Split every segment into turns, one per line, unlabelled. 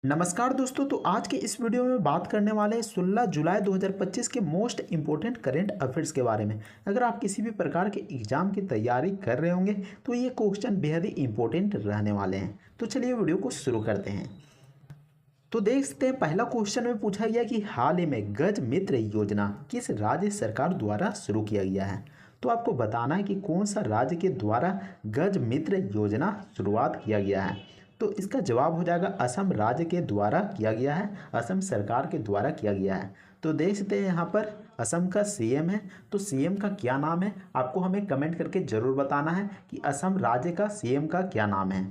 नमस्कार दोस्तों। तो आज के इस वीडियो में बात करने वाले हैं 16 जुलाई 2025 के मोस्ट इंपॉर्टेंट करंट अफेयर्स के बारे में। अगर आप किसी भी प्रकार के एग्जाम की तैयारी कर रहे होंगे तो ये क्वेश्चन बेहद ही इंपॉर्टेंट रहने वाले हैं। तो चलिए वीडियो को शुरू करते हैं। तो देख सकते हैं पहला क्वेश्चन में पूछा गया कि हाल ही में गज मित्र योजना किस राज्य सरकार द्वारा शुरू किया गया है। तो आपको बताना है कि कौन सा राज्य के द्वारा गज मित्र योजना शुरुआत किया गया है। तो इसका जवाब हो जाएगा असम राज्य के द्वारा किया गया है, असम सरकार के द्वारा किया गया है। तो देख सकते हैं यहाँ पर असम का सीएम है, तो सीएम का क्या नाम है आपको हमें कमेंट करके ज़रूर बताना है कि असम राज्य का सीएम का क्या नाम है।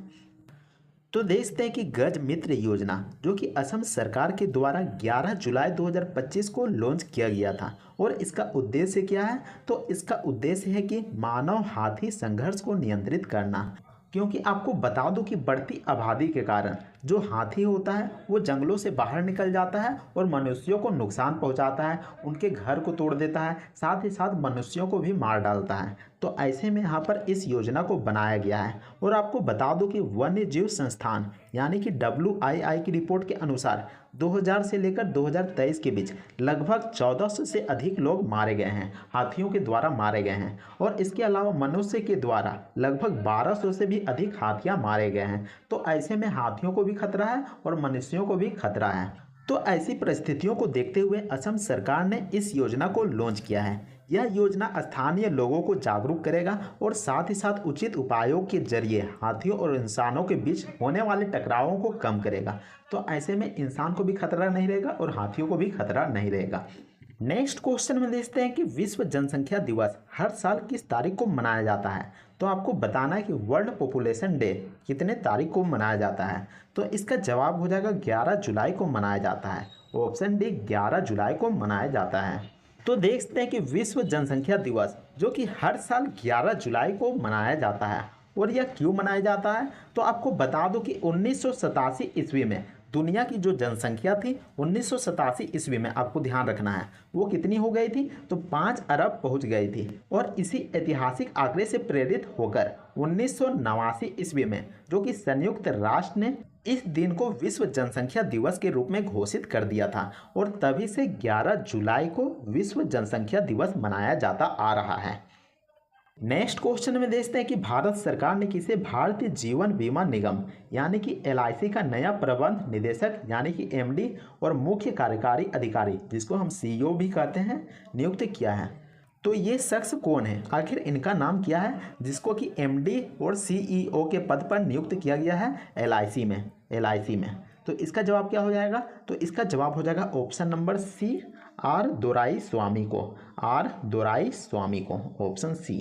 तो देखते हैं कि गज मित्र योजना जो कि असम सरकार के द्वारा 11 जुलाई 2025 को लॉन्च किया गया था और इसका उद्देश्य क्या है। तो इसका उद्देश्य है कि मानव हाथी संघर्ष को नियंत्रित करना, क्योंकि आपको बता दूं कि बढ़ती आबादी के कारण जो हाथी होता है वो जंगलों से बाहर निकल जाता है और मनुष्यों को नुकसान पहुंचाता है, उनके घर को तोड़ देता है, साथ ही साथ मनुष्यों को भी मार डालता है। तो ऐसे में यहाँ पर इस योजना को बनाया गया है। और आपको बता दूं कि वन्य जीव संस्थान यानी कि WII की रिपोर्ट के अनुसार 2000 से लेकर 2023 के बीच लगभग 1400 से अधिक लोग मारे गए हैं, हाथियों के द्वारा मारे गए हैं। और इसके अलावा मनुष्य के द्वारा लगभग 1200 से भी अधिक हाथियां मारे गए हैं। तो ऐसे में हाथियों को भी खतरा है और मनुष्यों को भी खतरा है। तो ऐसी परिस्थितियों को देखते हुए असम सरकार ने इस योजना को लॉन्च किया है। यह योजना स्थानीय लोगों को जागरूक करेगा और साथ ही साथ उचित उपायों के जरिए हाथियों और इंसानों के बीच होने वाले टकरावों को कम करेगा। तो ऐसे में इंसान को भी खतरा नहीं रहेगा और हाथियों को भी खतरा नहीं रहेगा। नेक्स्ट क्वेश्चन में देखते हैं कि विश्व जनसंख्या दिवस हर साल किस तारीख को मनाया जाता है। तो आपको बताना है कि वर्ल्ड पॉपुलेशन डे कितने तारीख को मनाया जाता है। तो इसका जवाब हो जाएगा 11 जुलाई को मनाया जाता है। ऑप्शन डी 11 जुलाई को मनाया जाता है। तो देखते हैं कि विश्व जनसंख्या दिवस जो कि हर साल 11 जुलाई को मनाया जाता है और यह क्यों मनाया जाता है। तो आपको बता दो कि 1987 ईस्वी में दुनिया की जो जनसंख्या थी 1987 ईस्वी में, आपको ध्यान रखना है वो कितनी हो गई थी, तो 5 अरब पहुंच गई थी। और इसी ऐतिहासिक आंकड़े से प्रेरित होकर 1989 ईस्वी में जो कि संयुक्त राष्ट्र ने इस दिन को विश्व जनसंख्या दिवस के रूप में घोषित कर दिया था और तभी से 11 जुलाई को विश्व जनसंख्या दिवस मनाया जाता आ रहा है। नेक्स्ट क्वेश्चन में देखते हैं कि भारत सरकार ने किसे भारतीय जीवन बीमा निगम यानी कि LIC का नया प्रबंध निदेशक यानी कि MD और मुख्य कार्यकारी अधिकारी जिसको हम CEO भी कहते हैं नियुक्त किया है। तो ये शख्स कौन है, आखिर इनका नाम क्या है जिसको कि MD और CEO के पद पर नियुक्त किया गया है LIC में। तो इसका जवाब क्या हो जाएगा, तो इसका जवाब हो जाएगा option number C R Doraiswamy को, ऑप्शन C।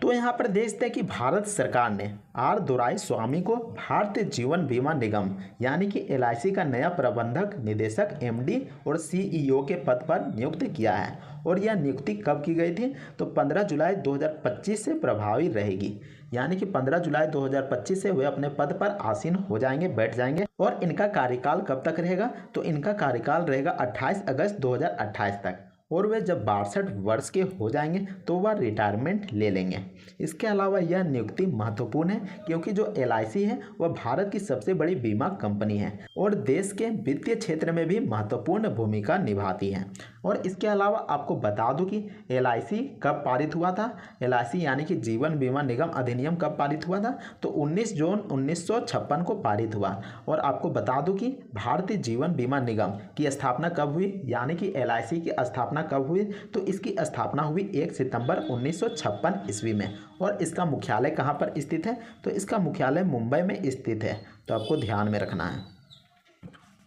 तो यहाँ पर देखते हैं कि भारत सरकार ने R दोराईस्वामी को भारतीय जीवन बीमा निगम यानी कि LIC का नया प्रबंधक निदेशक MD और CEO के पद पर नियुक्त किया है। और यह नियुक्ति कब की गई थी, तो 15 जुलाई 2025 से प्रभावी रहेगी, यानी कि 15 जुलाई 2025 से वे अपने पद पर आसीन हो जाएंगे, बैठ जाएंगे। और इनका कार्यकाल कब तक रहेगा, तो इनका कार्यकाल रहेगा 28 अगस्त 2028 तक। और वे जब 62 वर्ष के हो जाएंगे तो वह रिटायरमेंट ले लेंगे। इसके अलावा यह नियुक्ति महत्वपूर्ण है क्योंकि जो LIC है वह भारत की सबसे बड़ी बीमा कंपनी है और देश के वित्तीय क्षेत्र में भी महत्वपूर्ण भूमिका निभाती है। और इसके अलावा आपको बता दूं कि LIC कब पारित हुआ था, LIC यानी कि जीवन बीमा निगम अधिनियम कब पारित हुआ था, तो 19 जून 1956 को पारित हुआ। और आपको बता दूं कि भारतीय जीवन बीमा निगम की स्थापना कब हुई, यानी कि LIC की स्थापना कब हुई, तो इसकी स्थापना हुई 1 सितंबर 1956 ईस्वी में। और इसका मुख्यालय कहाँ पर स्थित है, तो इसका मुख्यालय मुंबई में स्थित है। तो आपको ध्यान में रखना है।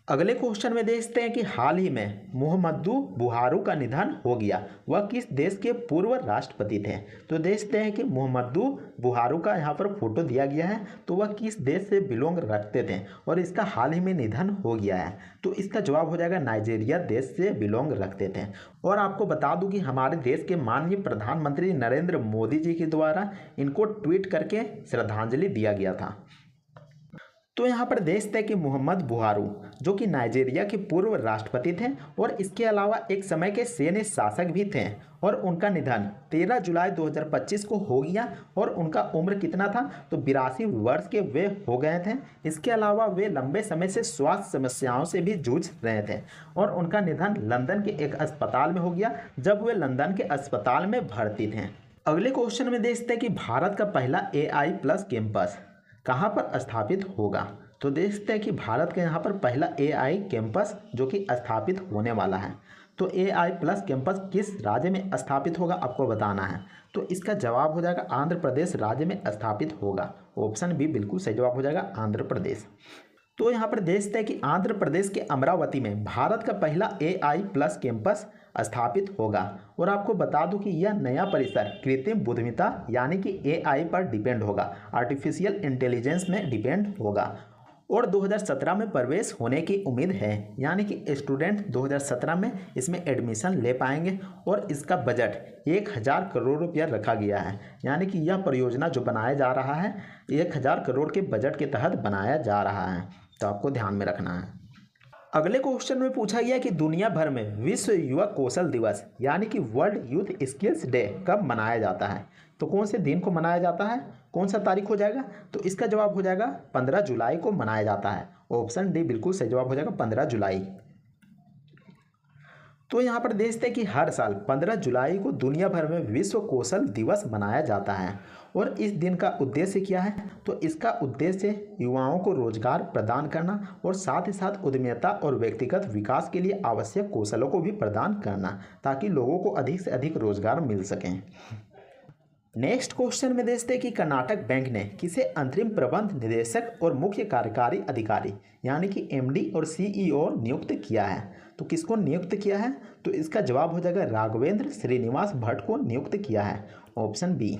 अगले क्वेश्चन में देखते हैं कि हाल ही में मुहम्मदू बुहारू का निधन हो गया, वह किस देश के पूर्व राष्ट्रपति थे। तो देखते हैं कि मुहम्मदू बुहारू का यहाँ पर फोटो दिया गया है, तो वह किस देश से बिलोंग रखते थे और इसका हाल ही में निधन हो गया है। तो इसका जवाब हो जाएगा नाइजीरिया देश से बिलोंग रखते थे। और आपको बता दूं कि हमारे देश के माननीय प्रधानमंत्री नरेंद्र मोदी जी के द्वारा इनको ट्वीट करके श्रद्धांजलि दिया गया था। तो यहाँ पर देश थे कि मोहम्मद बुहारू जो कि नाइजीरिया के पूर्व राष्ट्रपति थे और इसके अलावा एक समय के सैन्य शासक भी थे और उनका निधन 13 जुलाई 2025 को हो गया और उनका उम्र कितना था तो 82 वर्ष के वे हो गए थे। इसके अलावा वे लंबे समय से स्वास्थ्य समस्याओं से भी जूझ रहे थे और उनका निधन लंदन के एक अस्पताल में हो गया जब वे लंदन के अस्पताल में भर्ती थे। अगले क्वेश्चन में देखते हैं कि भारत का पहला AI प्लस कैंपस कहाँ पर स्थापित होगा। तो देखते हैं कि भारत का यहाँ पर पहला AI कैंपस जो कि स्थापित होने वाला है। तो AI प्लस कैंपस किस राज्य में स्थापित होगा आपको बताना है। तो इसका जवाब हो जाएगा आंध्र प्रदेश राज्य में स्थापित होगा। ऑप्शन बी बिल्कुल सही जवाब हो जाएगा आंध्र प्रदेश। तो यहाँ पर देखते हैं कि आंध्र प्रदेश के अमरावती में भारत का पहला AI प्लस कैंपस स्थापित होगा और आपको बता दूं कि यह नया परिसर कृत्रिम बुद्धिमत्ता यानी कि AI पर डिपेंड होगा, आर्टिफिशियल इंटेलिजेंस में डिपेंड होगा और 2017 में प्रवेश होने की उम्मीद है, यानी कि स्टूडेंट 2017 में इसमें एडमिशन ले पाएंगे और इसका बजट 1000 करोड़ रुपया रखा गया है, यानी कि यह परियोजना जो बनाया जा रहा है 1000 करोड़ के बजट के तहत बनाया जा रहा है, तो आपको ध्यान में रखना है। अगले क्वेश्चन में पूछा गया कि दुनिया भर में विश्व युवा कौशल दिवस यानी कि वर्ल्ड यूथ स्किल्स डे कब मनाया जाता है। तो कौन से दिन को मनाया जाता है, कौन सा तारीख हो जाएगा। तो इसका जवाब हो जाएगा 15 जुलाई को मनाया जाता है। ऑप्शन डी बिल्कुल सही जवाब हो जाएगा 15 जुलाई। तो यहाँ पर देखते हैं कि हर साल 15 जुलाई को दुनिया भर में विश्व कौशल दिवस मनाया जाता है और इस दिन का उद्देश्य क्या है। तो इसका उद्देश्य युवाओं को रोजगार प्रदान करना और साथ ही साथ उद्यमिता और व्यक्तिगत विकास के लिए आवश्यक कौशलों को भी प्रदान करना ताकि लोगों को अधिक से अधिक रोजगार मिल सकें। नेक्स्ट क्वेश्चन में देखते हैं कि कर्नाटक बैंक ने किसे अंतरिम प्रबंध निदेशक और मुख्य कार्यकारी अधिकारी यानी कि MD और CEO नियुक्त किया है। तो किसको नियुक्त किया है। तो इसका जवाब हो जाएगा राघवेंद्र श्रीनिवास भट्ट को नियुक्त किया है। Option B.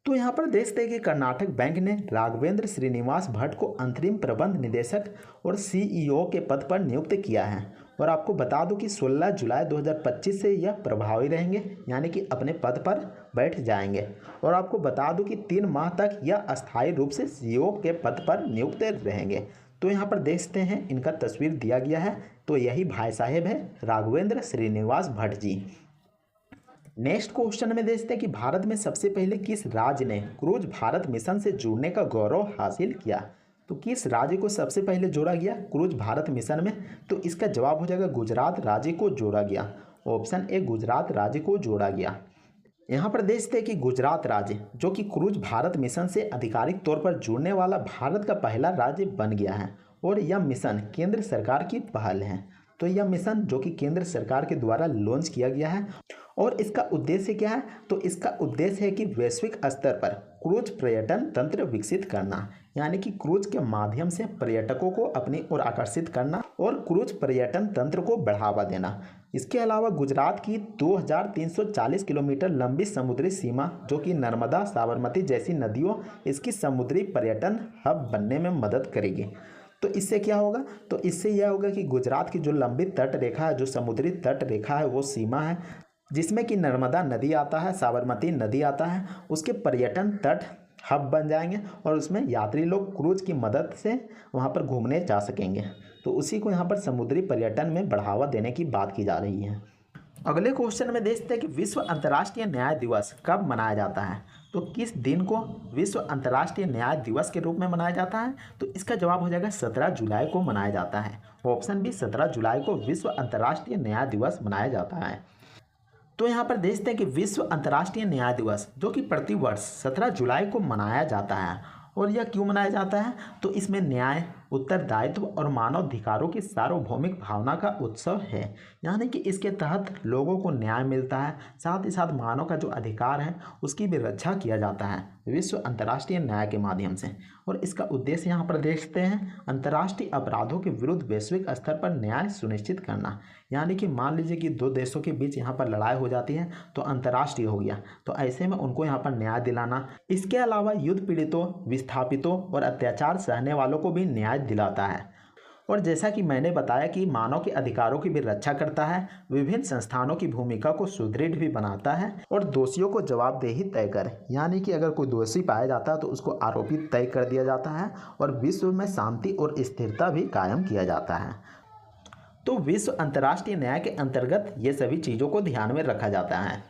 तो यहाँ पर देखते हैं कि कर्नाटक बैंक ने राघवेंद्र श्रीनिवास भट्ट को अंतरिम प्रबंध निदेशक और CEO के पद पर नियुक्त किया है और आपको बता दूं कि 16 जुलाई 2025 से यह प्रभावी रहेंगे, यानी कि अपने पद पर बैठ जाएंगे और आपको बता दूं कि 3 माह तक यह अस्थायी रूप से CEO के पद पर नियुक्त रहेंगे। तो यहाँ पर देखते हैं इनका तस्वीर दिया गया है, तो यही भाई साहेब है राघवेंद्र श्रीनिवास भट्ट जी। नेक्स्ट क्वेश्चन में देखते हैं कि भारत में सबसे पहले किस राज्य ने क्रूज भारत मिशन से जुड़ने का गौरव हासिल किया। तो किस राज्य को सबसे पहले जोड़ा गया क्रूज भारत मिशन में। तो इसका जवाब हो जाएगा गुजरात राज्य को जोड़ा गया। ऑप्शन ए गुजरात राज्य को जोड़ा गया। यहाँ पर देखते हैं कि गुजरात राज्य जो कि क्रूज भारत मिशन से आधिकारिक तौर पर जुड़ने वाला भारत का पहला राज्य बन गया है और यह मिशन केंद्र सरकार की पहल है। तो यह मिशन जो कि केंद्र सरकार के द्वारा लॉन्च किया गया है और इसका उद्देश्य क्या है। तो इसका उद्देश्य है कि वैश्विक स्तर पर क्रूज पर्यटन तंत्र विकसित करना, यानी कि क्रूज के माध्यम से पर्यटकों को अपनी ओर आकर्षित करना और क्रूज पर्यटन तंत्र को बढ़ावा देना। इसके अलावा गुजरात की 2340 किलोमीटर लंबी समुद्री सीमा जो कि नर्मदा साबरमती जैसी नदियों इसकी समुद्री पर्यटन हब बनने में मदद करेगी। तो इससे क्या होगा। तो इससे यह होगा कि गुजरात की जो लंबी तट रेखा है, जो समुद्री तट रेखा है, वो सीमा है जिसमें कि नर्मदा नदी आता है, साबरमती नदी आता है, उसके पर्यटन तट हब बन जाएंगे और उसमें यात्री लोग क्रूज की मदद से वहां पर घूमने जा सकेंगे। तो उसी को यहाँ पर समुद्री पर्यटन में बढ़ावा देने की बात की जा रही है। अगले क्वेश्चन में देखते हैं कि विश्व अंतर्राष्ट्रीय न्याय दिवस कब मनाया जाता है। तो किस दिन को विश्व अंतर्राष्ट्रीय न्याय दिवस के रूप में मनाया जाता है। तो इसका जवाब हो जाएगा 17 जुलाई को मनाया जाता है। ऑप्शन बी 17 जुलाई को विश्व अंतर्राष्ट्रीय न्याय दिवस मनाया जाता है। तो यहाँ पर देखते हैं कि विश्व अंतर्राष्ट्रीय न्याय दिवस जो कि प्रतिवर्ष 17 जुलाई को मनाया जाता है और यह क्यों मनाया जाता है। तो इसमें न्याय, उत्तरदायित्व और मानवाधिकारों की सार्वभौमिक भावना का उत्सव है, यानी कि इसके तहत लोगों को न्याय मिलता है, साथ ही साथ मानव का जो अधिकार है उसकी भी रक्षा किया जाता है विश्व अंतर्राष्ट्रीय न्याय के माध्यम से। और इसका उद्देश्य यहाँ पर देखते हैं अंतर्राष्ट्रीय अपराधों के विरुद्ध वैश्विक स्तर पर न्याय सुनिश्चित करना, यानी कि मान लीजिए कि 2 देशों के बीच यहाँ पर लड़ाई हो जाती है तो अंतर्राष्ट्रीय हो गया, तो ऐसे में उनको यहाँ पर न्याय दिलाना। इसके अलावा युद्ध पीड़ितों, विस्थापितों और अत्याचार सहने वालों को भी न्याय दिलाता है। और जैसा कि मैंने बताया कि मानव के अधिकारों की भी रक्षा करता है, विभिन्न संस्थानों की भूमिका को सुदृढ़ भी बनाता है और दोषियों को जवाबदेही तय करे, यानी कि अगर कोई दोषी पाया जाता है तो उसको आरोपित तय कर दिया जाता है और विश्व में शांति और स्थिरता भी कायम किया जाता है। तो विश्व अंतर्राष्ट्रीय न्याय के अंतर्गत ये सभी चीज़ों को ध्यान में रखा जाता है।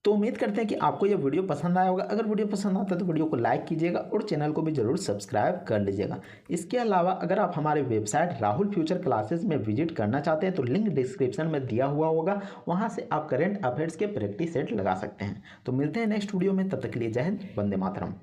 तो उम्मीद करते हैं कि आपको यह वीडियो पसंद आया होगा। अगर वीडियो पसंद आता है तो वीडियो को लाइक कीजिएगा और चैनल को भी जरूर सब्सक्राइब कर लीजिएगा। इसके अलावा अगर आप हमारे वेबसाइट राहुल फ्यूचर क्लासेस में विजिट करना चाहते हैं तो लिंक डिस्क्रिप्शन में दिया हुआ होगा, वहां से आप करंट अफेयर्स के प्रैक्टिस सेट लगा सकते हैं। तो मिलते हैं नेक्स्ट वीडियो में, तब तक के लिए जय हिंद, वंदे मातरम।